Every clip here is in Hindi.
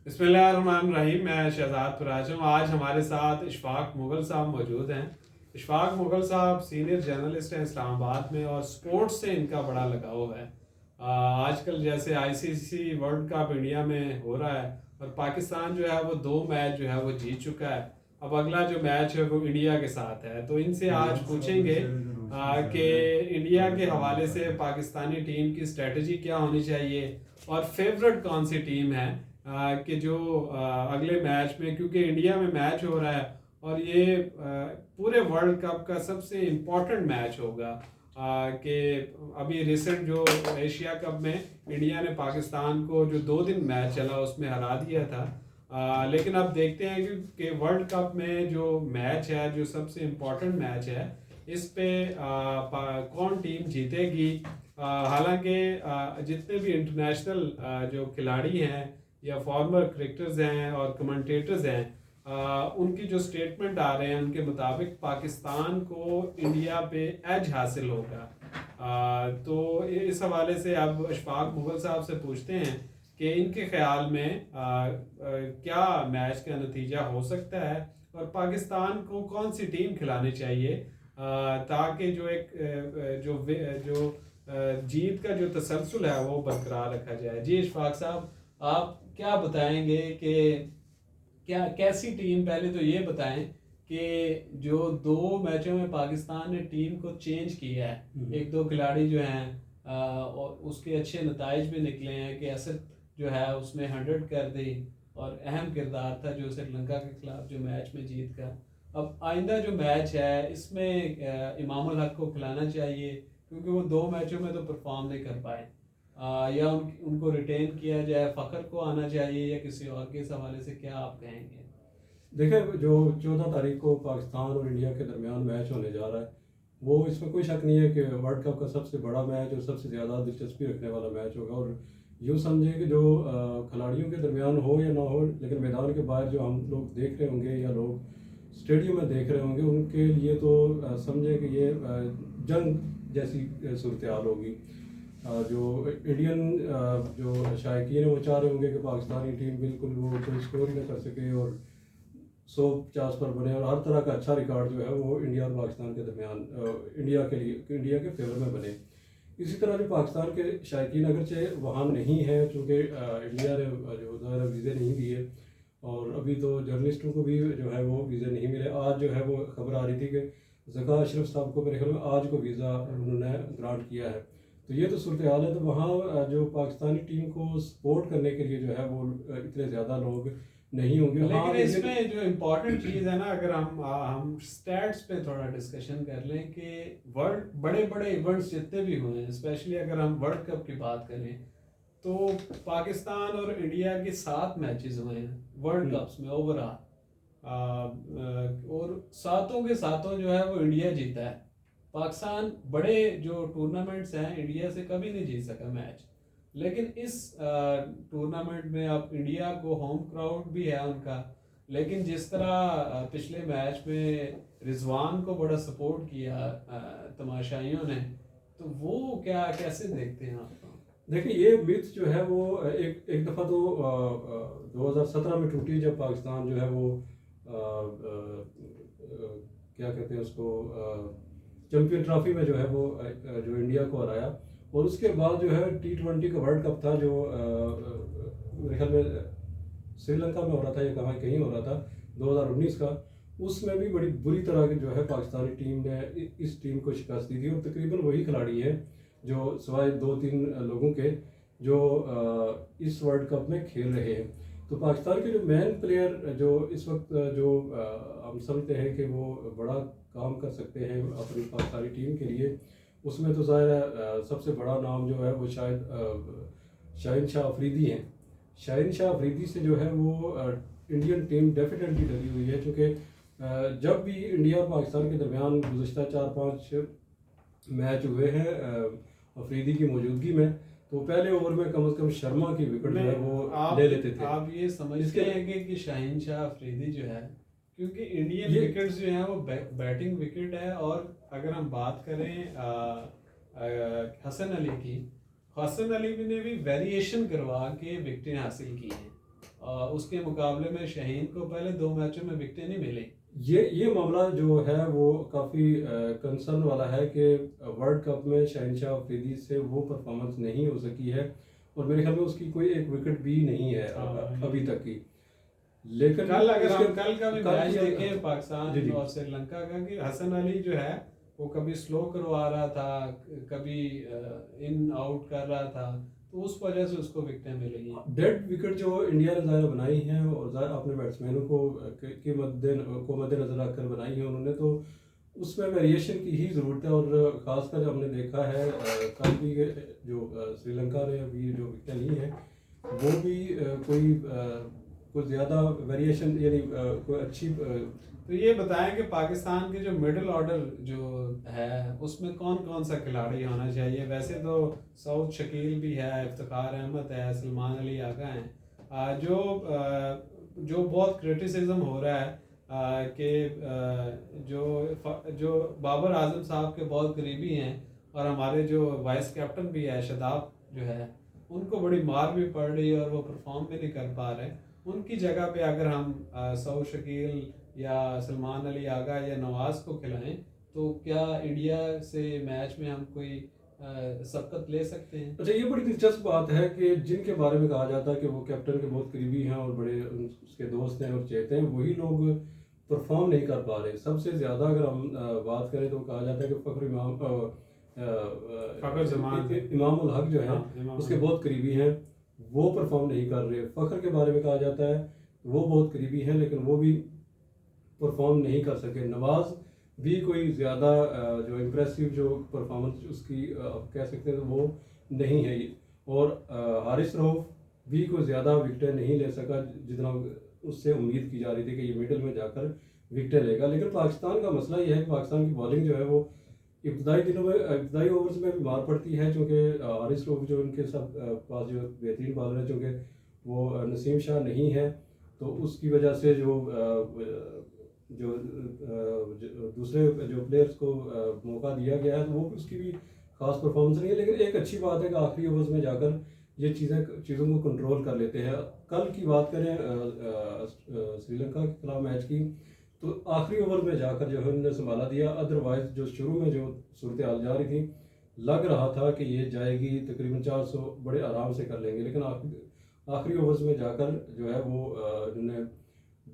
बिस्मिल्लाहिर्रहमानिर्रहीम। मैं शहजाद फराज हूँ। आज हमारे साथ इशफाक मुगल साहब मौजूद हैं। इशफाक मुगल साहब सीनियर जर्नलिस्ट हैं इस्लामाबाद में और स्पोर्ट्स से इनका बड़ा लगाव है। आजकल जैसे आईसीसी वर्ल्ड कप इंडिया में हो रहा है और पाकिस्तान जो है वो 2 मैच जो है वो जीत चुका है। अब अगला जो मैच है वो इंडिया के साथ है, तो इनसे आज पूछेंगे कि इंडिया के हवाले से पाकिस्तानी टीम की स्ट्रेटजी क्या होनी चाहिए और फेवरेट कौन सी टीम है कि जो अगले मैच में, क्योंकि इंडिया में मैच हो रहा है और ये पूरे वर्ल्ड कप का सबसे इम्पोर्टेंट मैच होगा कि अभी रिसेंट जो एशिया कप में इंडिया ने पाकिस्तान को जो 2 दिन मैच चला उसमें हरा दिया था। लेकिन अब देखते हैं कि वर्ल्ड कप में जो मैच है, जो सबसे इम्पोर्टेंट मैच है, इस पे कौन टीम जीतेगी। हालांकि जितने भी इंटरनेशनल जो खिलाड़ी हैं या फॉर्मर क्रिकेटर्स हैं और कमेंटेटर्स हैं, उनकी जो स्टेटमेंट आ रहे हैं उनके मुताबिक पाकिस्तान को इंडिया पे एज हासिल होगा। तो इस हवाले से अब अशफाक मुगल साहब से पूछते हैं कि इनके ख्याल में क्या मैच का नतीजा हो सकता है और पाकिस्तान को कौन सी टीम खिलानी चाहिए ताकि जो एक जो जीत का जो तसलसल है वो बरकरार रखा जाए। जी इशफाक साहब, आप क्या बताएंगे कि क्या कैसी टीम, पहले तो ये बताएं कि जो 2 मैचों में पाकिस्तान ने टीम को चेंज किया है, एक दो खिलाड़ी जो हैं और उसके अच्छे नताइज भी निकले हैं कि असद जो है उसने 100 कर दी और अहम किरदार था जो श्रीलंका के खिलाफ जो मैच में जीत का। अब आइंदा जो मैच है इसमें इमाम उल हक को खिलाना चाहिए क्योंकि वो 2 मैचों में तो परफॉर्म नहीं कर पाए, या उनको रिटेन किया जाए, फ़खर को आना चाहिए या किसी और के इस हवाले से क्या आप कहेंगे? देखिए, जो 14 तारीख को पाकिस्तान और इंडिया के दरमियान मैच होने जा रहा है, वो इसमें कोई शक नहीं है कि वर्ल्ड कप का सबसे बड़ा मैच और सबसे ज़्यादा दिलचस्पी रखने वाला मैच होगा। और यूँ समझें कि जो खिलाड़ियों के दरमियान हो या ना हो, लेकिन मैदान के बाहर जो हम लोग देख रहे होंगे या लोग स्टेडियम में देख रहे होंगे, उनके लिए तो समझें कि ये जंग जैसी सूरत हाल होगी। जो इंडियन जो शायकीन है वो चाह रहे होंगे कि पाकिस्तानी टीम बिल्कुल वो कोई स्कोर ही ना कर सके और 150 पर बने और हर तरह का अच्छा रिकॉर्ड जो है वो इंडिया और पाकिस्तान के दरमियान इंडिया के लिए, इंडिया के फेवर में बने। इसी तरह जो पाकिस्तान के शायकीन अगरचे वहाँ नहीं है, चूँकि इंडिया ने जो ज़ाहिर वीज़े नहीं दिए और अभी तो जर्नलिस्टों को भी जो है वो वीज़े नहीं मिले। आज जो है वो खबर आ रही थी कि ज़का अशरफ साहब को मेरे ख्याल में आज को वीज़ा उन्होंने ग्रांट किया है। तो ये तो सूरत हाल है। तो वहाँ जो पाकिस्तानी टीम को सपोर्ट करने के लिए जो है वो इतने ज़्यादा लोग नहीं होंगे। लेकिन इसमें जो इम्पोर्टेंट चीज़ है ना, अगर हम स्टैट्स पे थोड़ा डिस्कशन कर लें कि वर्ल्ड बड़े बड़े इवेंट्स जितने भी हुए हैं, स्पेशली अगर हम वर्ल्ड कप की बात करें, तो पाकिस्तान और इंडिया के 7 मैचेस हुए हैं वर्ल्ड कप्स में ओवरऑल, और सातों के सातों जो है वो इंडिया जीता है। पाकिस्तान बड़े जो टूर्नामेंट्स हैं इंडिया से कभी नहीं जीत सका मैच, लेकिन इस टूर्नामेंट में अब इंडिया को होम क्राउड भी है उनका, लेकिन जिस तरह पिछले मैच में रिजवान को बड़ा सपोर्ट किया तमाशाइयों ने, तो वो क्या कैसे देखते हैं आप? देखिए, ये मिथ जो है वो एक दफ़ा तो 2017 में टूटी, जब पाकिस्तान जो है वो क्या कहते हैं उसको, चैंपियन ट्रॉफी में जो है वो जो इंडिया को हराया। और उसके बाद जो है T20 का वर्ल्ड कप था जो मेरे ख्याल में श्रीलंका में हो रहा था या कहाँ कहीं हो रहा था 2019 का। उसमें भी बड़ी बुरी तरह की जो है पाकिस्तानी टीम ने इस टीम को शिकस्त दी थी और तकरीबन वही खिलाड़ी हैं जो सिवाय 2-3 लोगों के जो इस वर्ल्ड कप में खेल रहे हैं। तो पाकिस्तान के जो मेन प्लेयर जो इस वक्त जो हम समझते हैं कि वो बड़ा काम कर सकते हैं अपनी पाकिस्तानी टीम के लिए, उसमें तो ज़ाहिर सबसे बड़ा नाम जो है वो शायद शाहिन शाह अफरीदी हैं। शाहिन शाह अफरीदी से जो है वो इंडियन टीम डेफिनेटली डरी हुई है, क्योंकि जब भी इंडिया और पाकिस्तान के दरमियान गुज़श्ता 4-5 मैच हुए हैं अफरीदी की मौजूदगी में, तो पहले ओवर में कम से कम शर्मा की विकेट जो है वो ले लेते थे। आप ये समझते हैं कि शाहिन शाह अफरीदी जो है, क्योंकि इंडियन विकेट्स जो हैं वो बैटिंग विकेट है, और अगर हम बात करें हसन अली की, हसन अली ने भी वेरिएशन करवा के विकेटें हासिल की हैं। उसके मुकाबले में शाहीन को पहले 2 मैचों में विकेटें नहीं मिली। ये मामला जो है वो काफ़ी कंसर्न वाला है कि वर्ल्ड कप में शहनशाह अफरीदी से वो परफॉर्मेंस नहीं हो सकी है, और मेरे ख्याल में उसकी कोई एक विकेट भी नहीं है अभी तक की। लेकिन कल अगर हम कल का भी मैच देखें जी, पाकिस्तान और श्रीलंका का, कि हसन अली जो है वो कभी स्लो करवा रहा था, कभी इन आउट कर रहा था, तो उस वजह से उसको विकेटें मिली। डेड विकेट जो इंडिया ने ज़ाहिर बनाई हैं और ज़ाहिर अपने बैट्समैनों को मद्देनजर रखकर बनाई है उन्होंने, तो उसमें वेरिएशन की ही ज़रूरत है। और ख़ासकर हमने देखा है कल भी जो श्रीलंका ने अभी जो विकेटें ली हैं वो भी कोई ज़्यादा वेरिएशन यानी कोई अच्छी तो ये बताएं कि पाकिस्तान के जो मिडिल ऑर्डर जो है उसमें कौन कौन सा खिलाड़ी होना चाहिए। वैसे तो सऊद शकील भी है, इफ्तिखार अहमद है, सलमान अली आगा हैं, जो बहुत क्रिटिसिज्म हो रहा है कि जो बाबर आजम साहब के बहुत करीबी हैं और हमारे जो वाइस कैप्टन भी है शादाब जो है, उनको बड़ी मार भी पड़ रही है और वो परफॉर्म भी नहीं कर पा रहे। उनकी जगह पे अगर हम सऊद शकील या सलमान अली आगा या नवाज को खिलाएं तो क्या इंडिया से मैच में हम कोई सबकत ले सकते हैं? अच्छा, ये बड़ी दिलचस्प बात है कि जिनके बारे में कहा जाता है कि वो कैप्टन के बहुत करीबी हैं और बड़े उसके दोस्त हैं और चहेते हैं, वही लोग परफॉर्म नहीं कर पा रहे। सबसे ज़्यादा अगर हम बात करें तो कहा जाता है कि इमाम उल हक जो है उसके बहुत करीबी हैं, वो परफॉर्म नहीं कर रहे। फ़खर के बारे में कहा जाता है वो बहुत करीबी हैं लेकिन वो भी परफॉर्म नहीं कर सके। नवाज भी कोई ज़्यादा जो इम्प्रेसिव जो परफॉर्मेंस उसकी आप कह सकते हैं तो वो नहीं है। और हारिस रऊफ भी कोई ज़्यादा विकेटें नहीं ले सका जितना उससे उम्मीद की जा रही थी कि ये मिडिल में जाकर विकेटें लेगा। लेकिन पाकिस्तान का मसला ये है कि पाकिस्तान की बॉलिंग जो है वो इब्तदाई ओवर्स में भी मार पड़ती है, चूँकि हारिस रऊफ जो उनके सब पास जो बेहतरीन बॉलर है, चूँकि वो नसीम शाह नहीं है, तो उसकी वजह से जो दूसरे जो प्लेयर्स को मौका दिया गया है तो वो उसकी भी खास परफॉर्मेंस नहीं है। लेकिन एक अच्छी बात है कि आखिरी ओवर्स में जाकर ये चीज़ों को कंट्रोल कर लेते हैं। कल की बात करें श्रीलंका के खिलाफ मैच की, तो आखिरी ओवर में जाकर जो है उन्होंने संभाला दिया। अदरवाइज जो शुरू में जो सूरत हाल जा रही थी, लग रहा था कि ये जाएगी तकरीबन 400 बड़े आराम से कर लेंगे, लेकिन आखिरी ओवर्स में जाकर जो है वो उन्होंने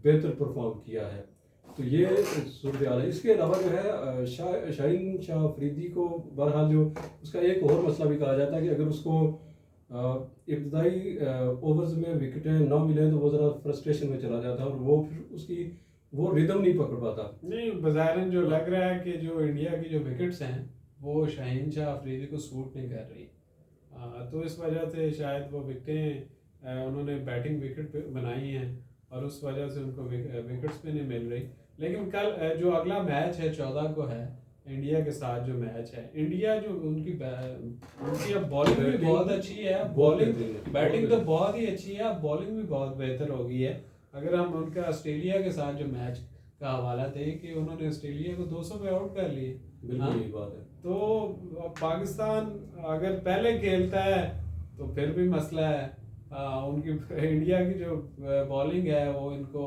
बेहतर परफॉर्म किया है। तो ये सूरत हाल है। इसके अलावा जो है शाहीन शाह अफरीदी को बहरहाल जो उसका एक और मसला भी कहा जाता है कि अगर उसको इब्तदाई ओवर्स में विकेटें ना मिले तो वो ज़रा फ्रस्ट्रेशन में चला जाता है और वो फिर उसकी वो रिदम नहीं पकड़ पाता। नहीं, बज़ाहिरन जो लग रहा है कि जो इंडिया की जो विकेट्स हैं वो शाहीन शाह अफरीदी को सूट नहीं कर रही, तो इस वजह से शायद वो विकेटें उन्होंने बैटिंग विकेट बनाई हैं और उस वजह से उनको विकेट्स भी नहीं मिल रही। लेकिन कल जो अगला मैच है 14 को है इंडिया के साथ जो मैच है, इंडिया जो उनकी अब बॉलिंग भी बहुत अच्छी है, बैटिंग तो बहुत ही अच्छी है, अब बॉलिंग भी बहुत बेहतर हो गई है। अगर हम उनका ऑस्ट्रेलिया के साथ जो मैच का हवाला दे कि उन्होंने ऑस्ट्रेलिया को 200 पे आउट कर लिए, बिल्कुल यही बात है। तो पाकिस्तान अगर पहले खेलता है तो फिर भी मसला है, उनकी इंडिया की जो बॉलिंग है वो इनको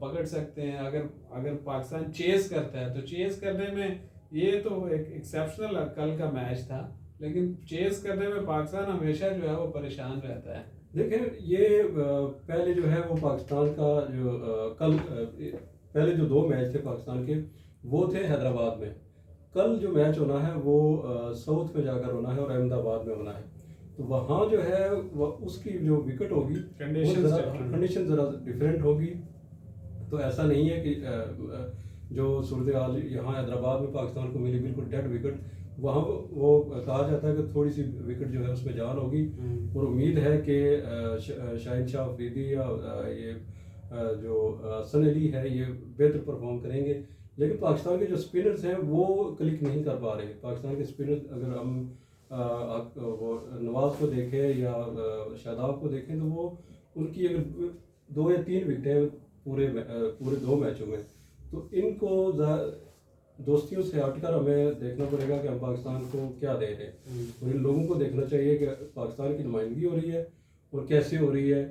पकड़ सकते हैं। अगर पाकिस्तान चेस करता है तो चेस करने में ये तो एक एक्सेप्शनल कल का मैच था, लेकिन चेस करने में पाकिस्तान हमेशा जो है वो परेशान रहता है। देखें, ये पहले जो है वो पाकिस्तान का जो कल पहले जो 2 मैच थे पाकिस्तान के वो थे हैदराबाद में। कल जो मैच होना है वो साउथ में जाकर होना है और अहमदाबाद में होना है। तो वहाँ जो है उसकी जो विकेट होगी कंडीशन ज़रा डिफरेंट होगी। तो ऐसा नहीं है कि जो सूरत हाल यहाँ हैदराबाद में पाकिस्तान को मिली बिल्कुल डेड विकेट, वहाँ वो कहा जाता है कि थोड़ी सी विकेट जो है उसमें जान होगी। और उम्मीद है कि शाहीन शाह अफरीदी या ये जो हसन अली है ये बेहतर परफॉर्म करेंगे। लेकिन पाकिस्तान के जो स्पिनर्स हैं वो क्लिक नहीं कर पा रहे। पाकिस्तान के स्पिनर्स अगर हम वो नवाज को देखें या शादाब को देखें तो वो उनकी अगर 2 या 3 विकेटें पूरे 2 मैचों में, तो इनको दोस्तियों से हटकर हमें देखना पड़ेगा कि हम पाकिस्तान को क्या दे रहे हैं। और इन लोगों को देखना चाहिए कि पाकिस्तान की नुमाइंदगी हो रही है और कैसे हो रही है।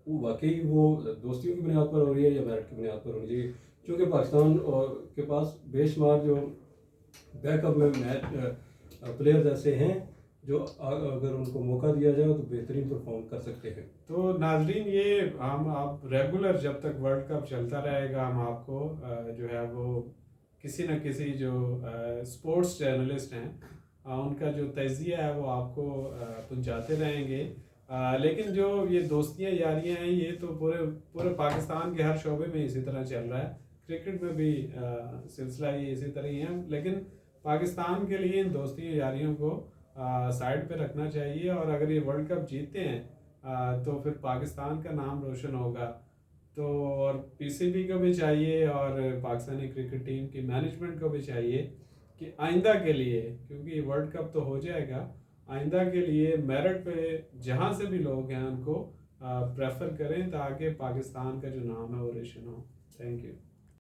वो वाकई वो दोस्तियों की बुनियाद पर हो रही है या मेरिट की बुनियाद पर होनी चाहिए, क्योंकि पाकिस्तान के पास बेशुमार जो बैकअप में मैच प्लेयर्स ऐसे हैं जो अगर उनको मौका दिया जाए तो बेहतरीन परफॉर्म कर सकते हैं। तो नाजरीन, ये हम आप रेगुलर जब तक वर्ल्ड कप चलता रहेगा हम आपको जो है वो किसी न किसी जो स्पोर्ट्स जर्नलिस्ट हैं उनका जो तजिया है वो आपको पहुंचाते रहेंगे। लेकिन जो ये दोस्तियां यारियां हैं ये तो पूरे पूरे पाकिस्तान के हर शोबे में इसी तरह चल रहा है। क्रिकेट में भी सिलसिला ये इसी तरह ही है, लेकिन पाकिस्तान के लिए इन दोस्तियों यारियों को साइड पे रखना चाहिए। और अगर ये वर्ल्ड कप जीतते हैं तो फिर पाकिस्तान का नाम रोशन होगा। तो और पीसीबी को भी चाहिए और पाकिस्तानी क्रिकेट टीम की मैनेजमेंट को भी चाहिए कि आइंदा के लिए, क्योंकि वर्ल्ड कप तो हो जाएगा, आइंदा के लिए मेरिट पे जहाँ से भी लोग हैं उनको प्रेफर करें ताकि पाकिस्तान का जो नाम है वो रोशन हो। Thank you.